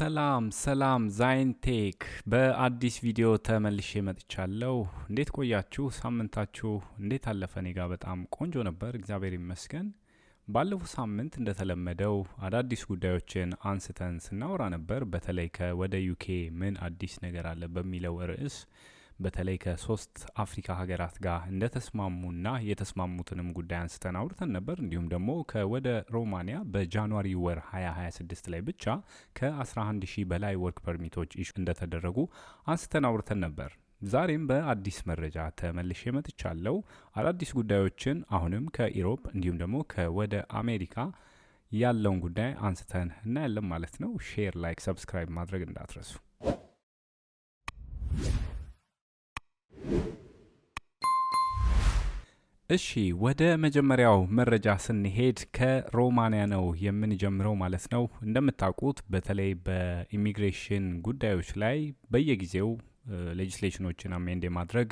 ሰላም ዛይንቴክ በአዲስ ቪዲዮ ተመልሼ መጥቻለሁ። እንዴት ቆያችሁ? ሳምንታችሁ እንዴት አለፈ? እኔ ጋር በጣም ቆንጆ ነበር፣ እግዚአብሔር ይመስገን። ባለፈው ሳምንት እንደተለመደው አዳዲስ ጉዳዮችን አንስተን ስናወራ ነበር። በተለይ ከወደ ዩኬ ምን አዲስ ነገር አለ በሚለው ርዕስ በተለይ ከሶስት አፍሪካ ሀገራት ጋር እንደተስማሙና የተስማሙትንም ጉዳይ አንስተን አውርተን ነበር። እንዲሁም ደግሞ ከወደ ሮማኒያ በጃንዋሪ ወር 2026 ላይ ብቻ ከ11,000 በላይ ወርክ ፐርሚቶች ኢሹ እንደተደረጉ አንስተን አውርተን ነበር። ዛሬም በአዲስ መረጃ ተመልሼ መጥቻለሁ። አዳዲስ ጉዳዮችን አሁንም ከኢሮፕ እንዲሁም ደግሞ ከወደ አሜሪካ ያለውን ጉዳይ አንስተን እናያለን ማለት ነው። ሼር፣ ላይክ፣ ሰብስክራይብ ማድረግ እንዳትረሱ። እሺ ወደ መጀመሪያው መረጃ ስንሄድ ከሮማኒያ ነው የምንጀምረው ማለት ነው። እንደምታውቁት በተለይ በኢሚግሬሽን ጉዳዮች ላይ በየጊዜው ሌጅስሌሽኖችን አሜንድ የማድረግ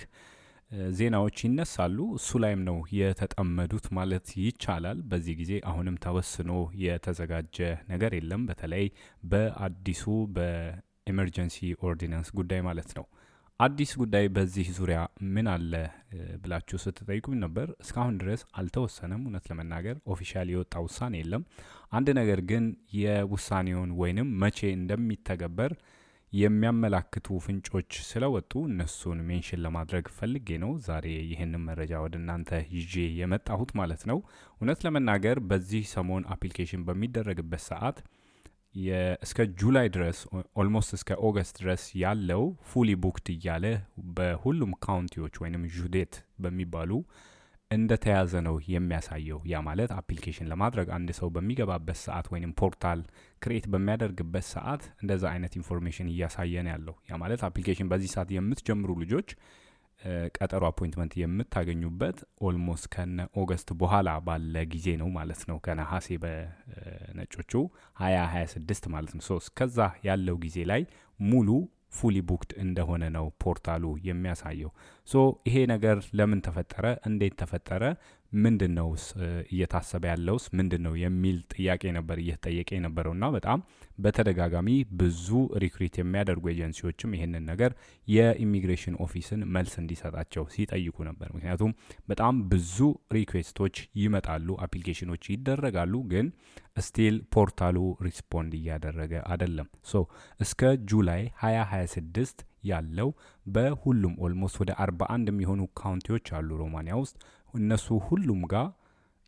ዜናዎች ይነሳሉ። እሱ ላይም ነው የተጠመዱት ማለት ይቻላል። በዚህ ጊዜ አሁንም ተወስኖ የተዘጋጀ ነገር የለም። በተለይ በአዲሱ በኤመርጀንሲ ኦርዲናንስ ጉዳይ ማለት ነው። አዲስ ጉዳይ በዚህ ዙሪያ ምን አለ ብላችሁ ስትጠይቁኝ ነበር። እስካሁን ድረስ አልተወሰነም። እውነት ለመናገር ኦፊሻሊ የወጣ ውሳኔ የለም። አንድ ነገር ግን የውሳኔውን ወይንም መቼ እንደሚተገበር የሚያመላክቱ ፍንጮች ስለወጡ እነሱን ሜንሽን ለማድረግ ፈልጌ ነው ዛሬ ይህንን መረጃ ወደ እናንተ ይዤ የመጣሁት ማለት ነው። እውነት ለመናገር በዚህ ሰሞን አፕሊኬሽን በሚደረግበት ሰዓት እስከ ጁላይ ድረስ ኦልሞስት እስከ ኦገስት ድረስ ያለው ፉሊ ቡክድ እያለ በሁሉም ካውንቲዎች ወይንም ጁዴት በሚባሉ እንደተያዘ ነው የሚያሳየው። ያ ማለት አፕሊኬሽን ለማድረግ አንድ ሰው በሚገባበት ሰዓት ወይንም ፖርታል ክሬት በሚያደርግበት ሰዓት እንደዛ አይነት ኢንፎርሜሽን እያሳየን ያለው። ያ ማለት አፕሊኬሽን በዚህ ሰዓት የምትጀምሩ ልጆች ቀጠሮ አፖይንትመንት የምታገኙበት ኦልሞስት ከነ ኦገስት በኋላ ባለ ጊዜ ነው ማለት ነው። ከነሐሴ በነጮቹ 2026 ማለት ነው። ከዛ ያለው ጊዜ ላይ ሙሉ ፉሊ ቡክድ እንደሆነ ነው ፖርታሉ የሚያሳየው። ይሄ ነገር ለምን ተፈጠረ? እንዴት ተፈጠረ? ምንድነውስ እየታሰበ ያለውስ ምንድነው የሚል ጥያቄ ነበር እየተጠየቀ የነበረውና በጣም በተደጋጋሚ ብዙ ሪክሩት የሚያደርጉ ኤጀንሲዎችም ይሄንን ነገር የኢሚግሬሽን ኦፊስን መልስ እንዲሰጣቸው ሲጠይቁ ነበር። ምክንያቱም በጣም ብዙ ሪኩዌስቶች ይመጣሉ፣ አፕሊኬሽኖች ይደረጋሉ፣ ግን ስቲል ፖርታሉ ሪስፖንድ እያደረገ አይደለም። እስከ ጁላይ 2026 ያለው በሁሉም ኦልሞስት ወደ 41 የሚሆኑ ካውንቲዎች አሉ ሮማኒያ ውስጥ። እነሱ ሁሉም ጋር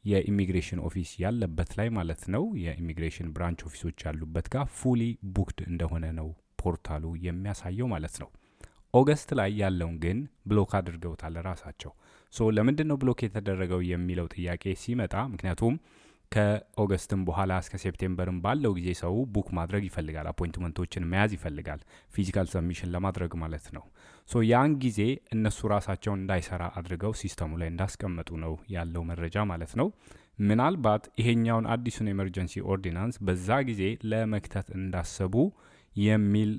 የኢሚግሬሽን ኦፊስ ያለበት ላይ ማለት ነው፣ የኢሚግሬሽን ብራንች ኦፊሶች ያሉበት ጋር ፉሊ ቡክድ እንደሆነ ነው ፖርታሉ የሚያሳየው ማለት ነው። ኦገስት ላይ ያለውን ግን ብሎክ አድርገውታል ራሳቸው። ለምንድን ነው ብሎክ የተደረገው የሚለው ጥያቄ ሲመጣ ምክንያቱም ከኦገስትም በኋላ እስከ ሴፕቴምበርም ባለው ጊዜ ሰው ቡክ ማድረግ ይፈልጋል፣ አፖይንትመንቶችን መያዝ ይፈልጋል፣ ፊዚካል ሰብሚሽን ለማድረግ ማለት ነው። ያን ጊዜ እነሱ ራሳቸውን እንዳይሰራ አድርገው ሲስተሙ ላይ እንዳስቀመጡ ነው ያለው መረጃ ማለት ነው። ምናልባት ይሄኛውን አዲሱን ኤመርጀንሲ ኦርዲናንስ በዛ ጊዜ ለመክተት እንዳሰቡ የሚል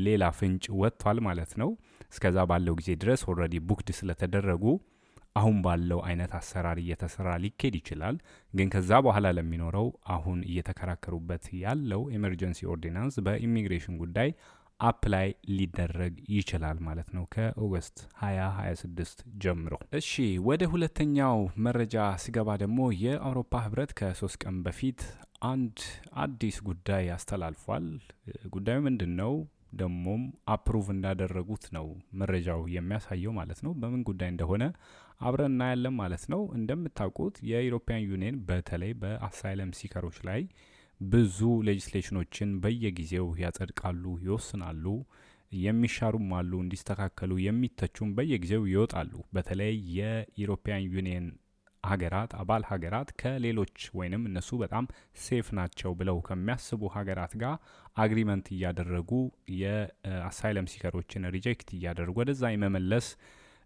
ሌላ ፍንጭ ወጥቷል ማለት ነው። እስከዛ ባለው ጊዜ ድረስ ኦልሬዲ ቡክድ ስለተደረጉ አሁን ባለው አይነት አሰራር እየተሰራ ሊኬድ ይችላል። ግን ከዛ በኋላ ለሚኖረው አሁን እየተከራከሩበት ያለው ኤመርጀንሲ ኦርዲናንስ በኢሚግሬሽን ጉዳይ አፕላይ ሊደረግ ይችላል ማለት ነው ከኦገስት 2026 ጀምሮ። እሺ ወደ ሁለተኛው መረጃ ስገባ ደግሞ የአውሮፓ ህብረት ከ3 ቀን በፊት አንድ አዲስ ጉዳይ አስተላልፏል። ጉዳዩ ምንድን ነው? ደሞም አፕሩቭ እንዳደረጉት ነው መረጃው የሚያሳየው ማለት ነው። በምን ጉዳይ እንደሆነ አብረን እናያለን ማለት ነው። እንደምታውቁት የዩሮፒያን ዩኒየን በተለይ በአሳይለም ሲከሮች ላይ ብዙ ሌጅስሌሽኖችን በየጊዜው ያጸድቃሉ፣ ይወስናሉ፣ የሚሻሩም አሉ፣ እንዲስተካከሉ የሚተቹም በየጊዜው ይወጣሉ። በተለይ የዩሮፒያን ዩኒየን ሀገራት አባል ሀገራት ከሌሎች ወይንም እነሱ በጣም ሴፍ ናቸው ብለው ከሚያስቡ ሀገራት ጋር አግሪመንት እያደረጉ የአሳይለም ሲከሮችን ሪጀክት እያደረጉ ወደዛ የመመለስ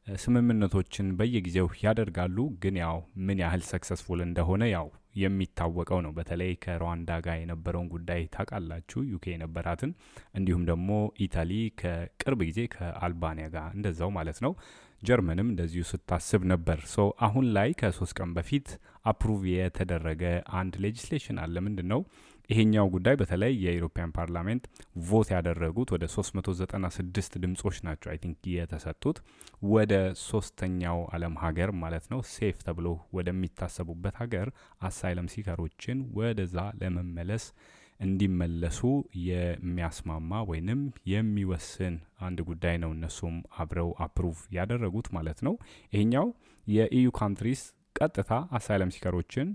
ስምምነቶችን በየጊዜው ያደርጋሉ። ግን ያው ምን ያህል ሰክሰስፉል እንደሆነ ያው የሚታወቀው ነው። በተለይ ከሩዋንዳ ጋር የነበረውን ጉዳይ ታውቃላችሁ፣ ዩኬ የነበራትን፣ እንዲሁም ደግሞ ኢታሊ ከቅርብ ጊዜ ከአልባኒያ ጋር እንደዛው ማለት ነው። ጀርመንም እንደዚሁ ስታስብ ነበር። አሁን ላይ ከ3 ቀን በፊት አፕሩቭ የተደረገ አንድ ሌጅስሌሽን አለ። ምንድነው? ይሄኛው ጉዳይ በተለይ የኢሮፒያን ፓርላሜንት ቮት ያደረጉት ወደ 396 ድምጾች ናቸው አይ ቲንክ የተሰጡት ወደ ሶስተኛው ዓለም ሀገር ማለት ነው ሴፍ ተብሎ ወደሚታሰቡበት ሀገር አሳይለም ሲከሮችን ወደዛ ለመመለስ እንዲመለሱ የሚያስማማ ወይንም የሚወስን አንድ ጉዳይ ነው እነሱም አብረው አፕሩቭ ያደረጉት ማለት ነው። ይሄኛው የኢዩ ካንትሪስ ቀጥታ አሳይለም ሲከሮችን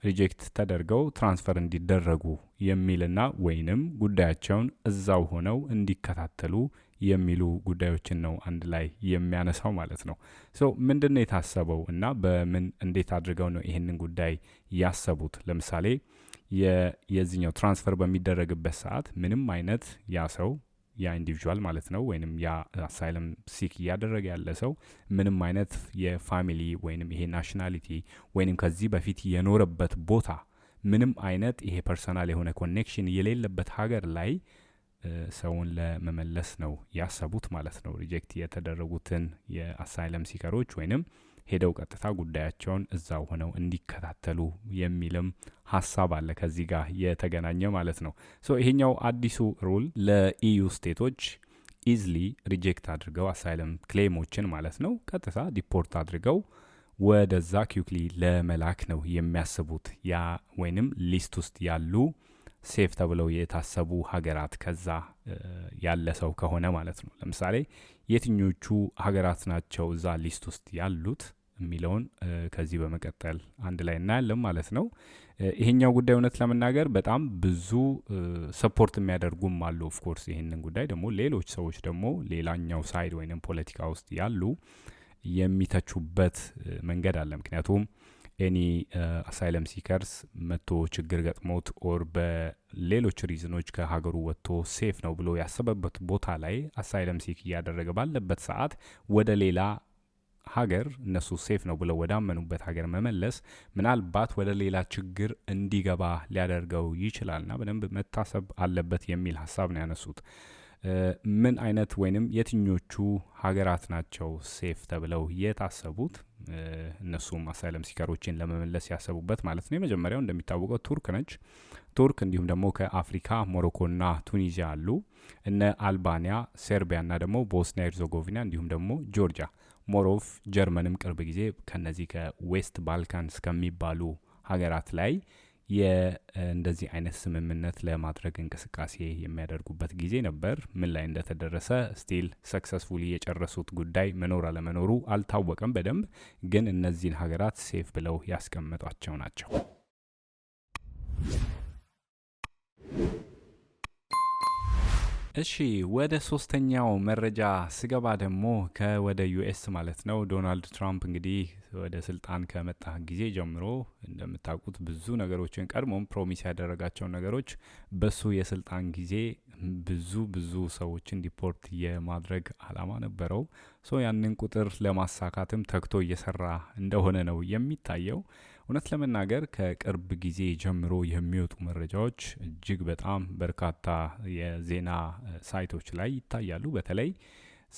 ሪጀክት ተደርገው ትራንስፈር እንዲደረጉ የሚልና ወይንም ጉዳያቸውን እዛው ሆነው እንዲከታተሉ የሚሉ ጉዳዮችን ነው አንድ ላይ የሚያነሳው ማለት ነው። ሶ ምንድነው የታሰበው እና በምን እንዴት አድርገው ነው ይሄንን ጉዳይ ያሰቡት? ለምሳሌ የዚህኛው ትራንስፈር በሚደረግበት ሰዓት ምንም አይነት ያ ሰው ያ ኢንዲቪጁዋል ማለት ነው ወይንም ያ አሳይለም ሲክ እያደረገ ያለ ሰው ምንም አይነት የፋሚሊ ወይንም ይሄ ናሽናሊቲ ወይንም ከዚህ በፊት የኖረበት ቦታ ምንም አይነት ይሄ ፐርሰናል የሆነ ኮኔክሽን የሌለበት ሀገር ላይ ሰውን ለመመለስ ነው ያሰቡት ማለት ነው። ሪጀክት የተደረጉትን የአሳይለም ሲከሮች ወይንም ሄደው ቀጥታ ጉዳያቸውን እዛው ሆነው እንዲከታተሉ የሚልም ሀሳብ አለ ከዚህ ጋር የተገናኘ ማለት ነው። ሶ ይሄኛው አዲሱ ሩል ለኢዩ ስቴቶች ኢዝሊ ሪጀክት አድርገው አሳይለም ክሌሞችን ማለት ነው ቀጥታ ዲፖርት አድርገው ወደዛ ኪውክሊ ለመላክ ነው የሚያስቡት። ያ ወይንም ሊስት ውስጥ ያሉ ሴፍ ተብለው የታሰቡ ሀገራት ከዛ ያለ ሰው ከሆነ ማለት ነው። ለምሳሌ የትኞቹ ሀገራት ናቸው እዛ ሊስት ውስጥ ያሉት የሚለውን ከዚህ በመቀጠል አንድ ላይ እናያለን ማለት ነው። ይሄኛው ጉዳይ እውነት ለመናገር በጣም ብዙ ሰፖርት የሚያደርጉም አሉ። ኦፍኮርስ ይህንን ጉዳይ ደግሞ ሌሎች ሰዎች ደግሞ ሌላኛው ሳይድ ወይንም ፖለቲካ ውስጥ ያሉ የሚተቹበት መንገድ አለ። ምክንያቱም ኤኒ አሳይለም ሲከርስ መጥቶ ችግር ገጥሞት ኦር በሌሎች ሪዝኖች ከሀገሩ ወጥቶ ሴፍ ነው ብሎ ያሰበበት ቦታ ላይ አሳይለም ሲክ እያደረገ ባለበት ሰዓት ወደ ሌላ ሀገር እነሱ ሴፍ ነው ብለው ወዳመኑበት ሀገር መመለስ ምናልባት ወደ ሌላ ችግር እንዲገባ ሊያደርገው ይችላልና በደንብ መታሰብ አለበት የሚል ሀሳብ ነው ያነሱት። ምን አይነት ወይንም የትኞቹ ሀገራት ናቸው ሴፍ ተብለው የታሰቡት እነሱም አሳይለም ሲከሮችን ለመመለስ ያሰቡበት ማለት ነው? የመጀመሪያው እንደሚታወቀው ቱርክ ነች። ቱርክ እንዲሁም ደግሞ ከአፍሪካ ሞሮኮና ቱኒዚያ አሉ። እነ አልባኒያ፣ ሴርቢያና ደግሞ ቦስኒያ ሄርዞጎቪና እንዲሁም ደግሞ ጆርጂያ፣ ሞሮፍ ጀርመንም ቅርብ ጊዜ ከነዚህ ከዌስት ባልካንስ ከሚባሉ ሀገራት ላይ እንደዚህ አይነት ስምምነት ለማድረግ እንቅስቃሴ የሚያደርጉበት ጊዜ ነበር። ምን ላይ እንደተደረሰ ስቲል ሰክሰስፉሊ የጨረሱት ጉዳይ መኖር አለመኖሩ አልታወቀም በደንብ ግን እነዚህን ሀገራት ሴፍ ብለው ያስቀመጧቸው ናቸው። እሺ ወደ ሶስተኛው መረጃ ስገባ ደግሞ ከወደ ዩኤስ ማለት ነው። ዶናልድ ትራምፕ እንግዲህ ወደ ስልጣን ከመጣ ጊዜ ጀምሮ እንደምታውቁት ብዙ ነገሮችን ቀድሞም ፕሮሚስ ያደረጋቸውን ነገሮች በሱ የስልጣን ጊዜ ብዙ ሰዎችን ዲፖርት የማድረግ አላማ ነበረው። ያንን ቁጥር ለማሳካትም ተግቶ እየሰራ እንደሆነ ነው የሚታየው። እውነት ለመናገር ከቅርብ ጊዜ ጀምሮ የሚወጡ መረጃዎች እጅግ በጣም በርካታ የዜና ሳይቶች ላይ ይታያሉ። በተለይ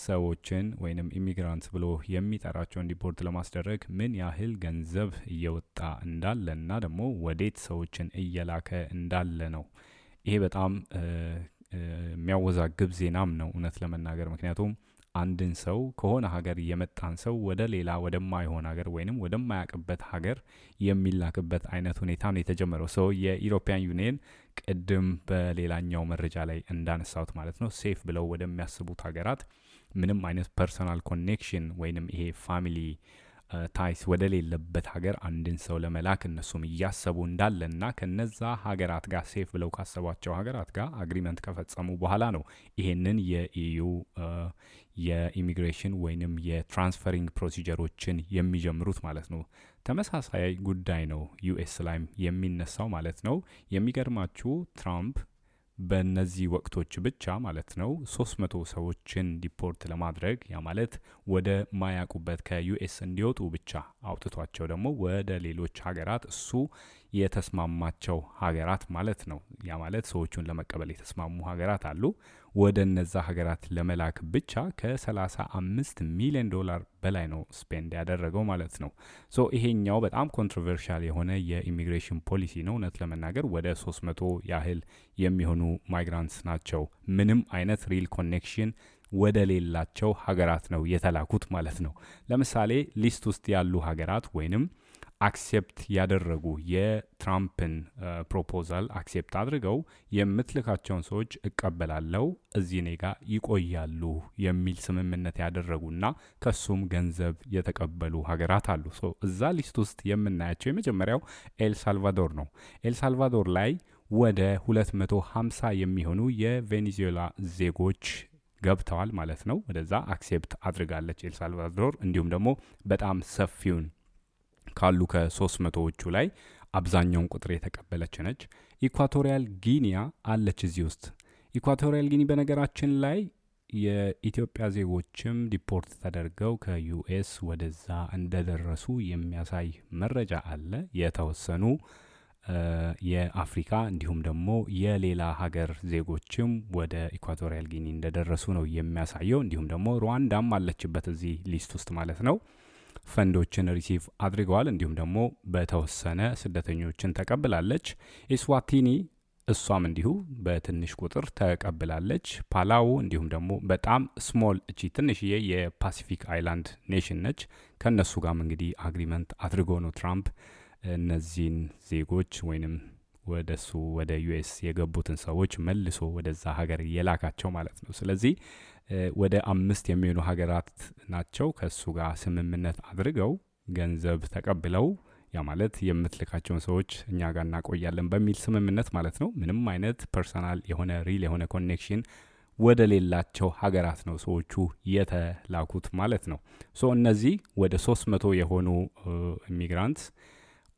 ሰዎችን ወይንም ኢሚግራንት ብሎ የሚጠራቸውን ዲፖርት ለማስደረግ ምን ያህል ገንዘብ እየወጣ እንዳለና ደግሞ ወዴት ሰዎችን እየላከ እንዳለ ነው። ይሄ በጣም የሚያወዛግብ ዜናም ነው እውነት ለመናገር። ምክንያቱም አንድን ሰው ከሆነ ሀገር የመጣን ሰው ወደ ሌላ ወደማይሆን ሀገር ወይንም ወደማያውቅበት ሀገር የሚላክበት አይነት ሁኔታ ነው የተጀመረው። የኢሮፒያን ዩኒየን ቅድም በሌላኛው መረጃ ላይ እንዳነሳሁት ማለት ነው ሴፍ ብለው ወደሚያስቡት ሀገራት ምንም አይነት ፐርሰናል ኮኔክሽን ወይንም ይሄ ፋሚሊ ታይስ ወደ ሌለበት ሀገር አንድን ሰው ለመላክ እነሱም እያሰቡ እንዳለና ከነዛ ሀገራት ጋር ሴፍ ብለው ካሰቧቸው ሀገራት ጋር አግሪመንት ከፈጸሙ በኋላ ነው ይሄንን የኢዩ የኢሚግሬሽን ወይንም የትራንስፈሪንግ ፕሮሲጀሮችን የሚጀምሩት ማለት ነው። ተመሳሳይ ጉዳይ ነው ዩኤስ ላይም የሚነሳው ማለት ነው። የሚገርማችሁ ትራምፕ በእነዚህ ወቅቶች ብቻ ማለት ነው 300 ሰዎችን ዲፖርት ለማድረግ ያ ማለት ወደ ማያቁበት ከዩኤስ እንዲወጡ ብቻ አውጥቷቸው ደግሞ ወደ ሌሎች ሀገራት እሱ የተስማማቸው ሀገራት ማለት ነው። ያ ማለት ሰዎቹን ለመቀበል የተስማሙ ሀገራት አሉ። ወደ እነዛ ሀገራት ለመላክ ብቻ ከ35 ሚሊዮን ዶላር በላይ ነው ስፔንድ ያደረገው ማለት ነው። ሶ ይሄኛው በጣም ኮንትሮቨርሻል የሆነ የኢሚግሬሽን ፖሊሲ ነው። እውነት ለመናገር ወደ 300 ያህል የሚሆኑ ማይግራንትስ ናቸው ምንም አይነት ሪል ኮኔክሽን ወደ ሌላቸው ሀገራት ነው የተላኩት ማለት ነው። ለምሳሌ ሊስት ውስጥ ያሉ ሀገራት ወይንም አክሴፕት ያደረጉ የትራምፕን ፕሮፖዛል አክሴፕት አድርገው የምትልካቸውን ሰዎች እቀበላለው እዚህ ኔጋ ይቆያሉ የሚል ስምምነት ያደረጉና ከሱም ገንዘብ የተቀበሉ ሀገራት አሉ። እዛ ሊስት ውስጥ የምናያቸው የመጀመሪያው ኤልሳልቫዶር ነው። ኤልሳልቫዶር ላይ ወደ 250 የሚሆኑ የቬኔዙዌላ ዜጎች ገብተዋል ማለት ነው። ወደዛ አክሴፕት አድርጋለች ኤልሳልቫዶር። እንዲሁም ደግሞ በጣም ሰፊውን ካሉ ከ300ዎቹ ላይ አብዛኛውን ቁጥር የተቀበለች ነች። ኢኳቶሪያል ጊኒያ አለች እዚህ ውስጥ። ኢኳቶሪያል ጊኒ በነገራችን ላይ የኢትዮጵያ ዜጎችም ዲፖርት ተደርገው ከዩኤስ ወደዛ እንደደረሱ የሚያሳይ መረጃ አለ። የተወሰኑ የአፍሪካ እንዲሁም ደግሞ የሌላ ሀገር ዜጎችም ወደ ኢኳቶሪያል ጊኒ እንደደረሱ ነው የሚያሳየው። እንዲሁም ደግሞ ሩዋንዳም አለችበት እዚህ ሊስት ውስጥ ማለት ነው። ፈንዶችን ሪሲቭ አድርገዋል። እንዲሁም ደግሞ በተወሰነ ስደተኞችን ተቀብላለች። ኢስዋቲኒ እሷም እንዲሁ በትንሽ ቁጥር ተቀብላለች። ፓላው እንዲሁም ደግሞ በጣም ስሞል እቺ ትንሽዬ የፓሲፊክ አይላንድ ኔሽን ነች። ከነሱ ጋርም እንግዲህ አግሪመንት አድርጎ ነው ትራምፕ እነዚህን ዜጎች ወይንም ወደሱ ወደ ዩኤስ የገቡትን ሰዎች መልሶ ወደዛ ሀገር የላካቸው ማለት ነው። ስለዚህ ወደ 5 የሚሆኑ ሀገራት ናቸው ከሱ ጋር ስምምነት አድርገው ገንዘብ ተቀብለው ያ ማለት የምትልካቸውን ሰዎች እኛ ጋር እናቆያለን በሚል ስምምነት ማለት ነው። ምንም አይነት ፐርሰናል የሆነ ሪል የሆነ ኮኔክሽን ወደ ሌላቸው ሀገራት ነው ሰዎቹ የተላኩት ማለት ነው። እነዚህ ወደ 300 የሆኑ ኢሚግራንትስ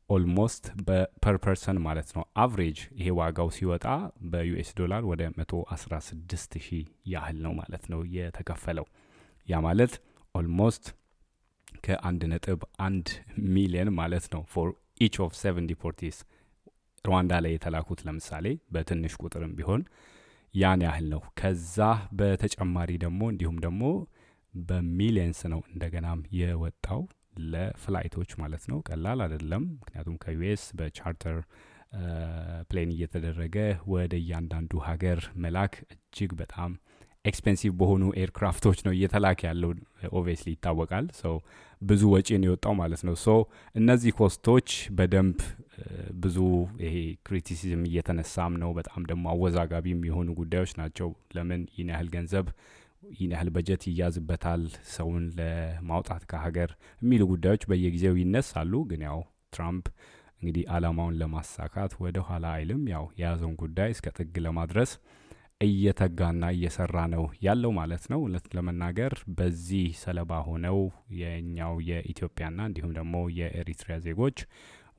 ኦልሞስት በፐር ፐርሰን ማለት ነው አቭሬጅ ይሄ ዋጋው ሲወጣ በዩኤስ ዶላር ወደ 116,000 ያህል ነው ማለት ነው የተከፈለው። ያ ማለት ኦልሞስት ከ1.1 ሚሊዮን ማለት ነው ፎር ኢች ኦፍ 7 ዲፖርቲስ። ሩዋንዳ ላይ የተላኩት ለምሳሌ በትንሽ ቁጥርም ቢሆን ያን ያህል ነው። ከዛ በተጨማሪ ደግሞ እንዲሁም ደግሞ በሚሊየንስ ነው እንደገናም የወጣው ለፍላይቶች ማለት ነው። ቀላል አይደለም። ምክንያቱም ከዩኤስ በቻርተር ፕሌን እየተደረገ ወደ እያንዳንዱ ሀገር መላክ እጅግ በጣም ኤክስፔንሲቭ በሆኑ ኤርክራፍቶች ነው እየተላክ ያለው። ኦብቪየስሊ ይታወቃል። ብዙ ወጪ ነው የወጣው ማለት ነው። እነዚህ ኮስቶች በደንብ ብዙ ይሄ ክሪቲሲዝም እየተነሳም ነው። በጣም ደግሞ አወዛጋቢ የሚሆኑ ጉዳዮች ናቸው። ለምን ይህን ያህል ገንዘብ ይህን ያህል በጀት ይያዝበታል ሰውን ለማውጣት ከሀገር የሚሉ ጉዳዮች በየጊዜው ይነሳሉ። ግን ያው ትራምፕ እንግዲህ አላማውን ለማሳካት ወደ ኋላ አይልም። ያው የያዘውን ጉዳይ እስከ ጥግ ለማድረስ እየተጋና እየሰራ ነው ያለው ማለት ነው። ለመናገር በዚህ ሰለባ ሆነው የኛው የኢትዮጵያና እንዲሁም ደግሞ የኤሪትሪያ ዜጎች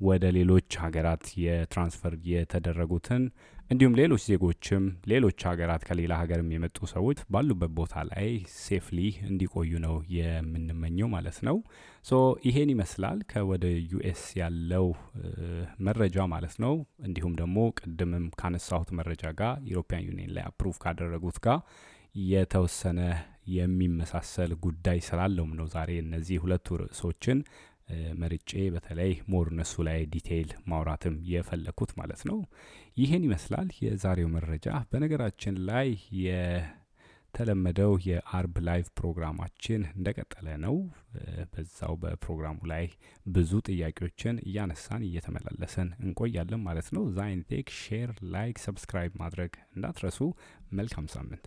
ወደ ሌሎች ሀገራት የትራንስፈር የተደረጉትን እንዲሁም ሌሎች ዜጎችም ሌሎች ሀገራት ከሌላ ሀገርም የመጡ ሰዎች ባሉበት ቦታ ላይ ሴፍሊ እንዲቆዩ ነው የምንመኘው ማለት ነው። ይሄን ይመስላል ከወደ ዩኤስ ያለው መረጃ ማለት ነው። እንዲሁም ደግሞ ቅድምም ካነሳሁት መረጃ ጋር ዩሮፒያን ዩኒየን ላይ አፕሩቭ ካደረጉት ጋር የተወሰነ የሚመሳሰል ጉዳይ ስላለውም ነው ዛሬ እነዚህ ሁለቱ ርዕሶችን መርጬ በተለይ ሞር እነሱ ላይ ዲቴይል ማውራትም የፈለኩት ማለት ነው። ይህን ይመስላል የዛሬው መረጃ። በነገራችን ላይ የተለመደው የአርብ ላይቭ ፕሮግራማችን እንደቀጠለ ነው። በዛው በፕሮግራሙ ላይ ብዙ ጥያቄዎችን እያነሳን እየተመላለሰን እንቆያለን ማለት ነው። ዛይንቴክ ሼር፣ ላይክ፣ ሰብስክራይብ ማድረግ እንዳትረሱ። መልካም ሳምንት።